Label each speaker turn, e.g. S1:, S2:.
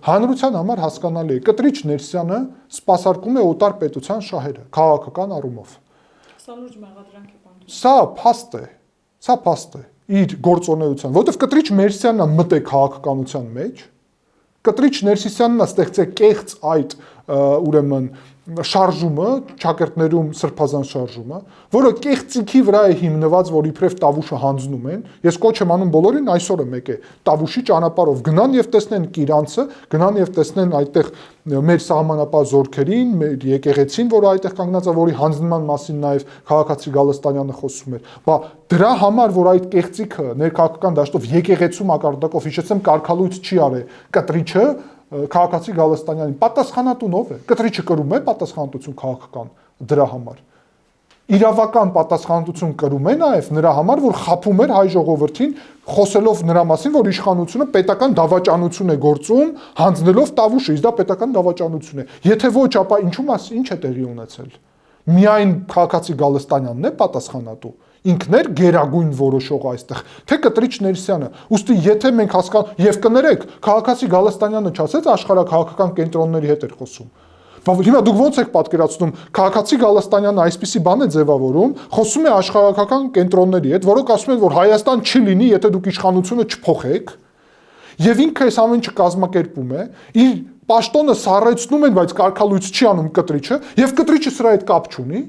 S1: Հանրության համար հասկանալի է, Կտրիչ Ներսյանը սպասարկում է օտար պետության շահերը, քաղաքական առումով։
S2: Սա լուրջ մեղադրանք է բանտում։
S1: Սա փաստ է իր գործունեության, որովհետև Կտրիչ Ներսյանն է մտե քաղաքականության մեջ, Կտրիչ Ներսիսյանն է ստեղծել կեղծ այդ ուրեմն շարժումը, ճակերտներում սրբազան շարժումը, որը կեղծիքի վրա է հիմնված, որ իբրև Տավուշը հանձնում են։ Ես կոչ եմ անում բոլորին այսօր եմ եկել Տավուշի ճանապարհով գնան եւ տեսնեն Կիրանցը, գնան եւ տեսնեն այդտեղ մեր սահմանապահ զորքերին, մեր եկեղեցին, որը այդտեղ կանգնած է, որի հանձնման մասին նաեւ քաղաքացի Գալստանյանը խոսում էր։ Բա դրա համար, որ այդ կեղծիքը ներքաղաքական դաշտով եկեղեցու մակարդակով հիշեցեմ կարգալույց չի արել Կտրիչը քաղաքացի Գալստանյանին պատասխանատուն ով է։ Կտրիչը կրում է պատասխանատվություն քաղաքական դրա համար։ Իրավական պատասխանատվություն կրում է նաև նրա համար, որ խաբում էր հայ ժողովրդին, խոսելով նրա մասին, որ իշխանությունը պետական դավաճանություն է գործում, հանձնելով Տավուշը, իսկ դա պետական դավաճանություն է։ Եթե ոչ, ապա ինչ է տեղի ունեցել։ Միայն քաղաքացի Գալստանյանն է պատասխանատու։ Ինքն էր գերագույն որոշողը այստեղ, թե Կտրիչ Ներսյանը։ Ուստի եթե մենք եւ կներեք, քաղաքացի Գալստանյանը չասեց աշխարհակաղակական կենտրոնների հետ էր խոսում։ Հիմա դուք ո՞նց եք պատկերացնում, քաղաքացի Գալստանյանը այսպիսի բան է ձևավորում, խոսում է աշխարհակաղակական կենտրոնների հետ, որոնք ասում են, որ Հայաստան չի լինի, եթե դուք իշխանությունը չփոխեք, եւ ինքը այս ամեն ինչը կազմակերպում է, իր պաշտոնը սառեցնում են, բայց կարգալույց չի անում Կտրիչը, եւ Կտրիչը սրա հետ կապ չունի։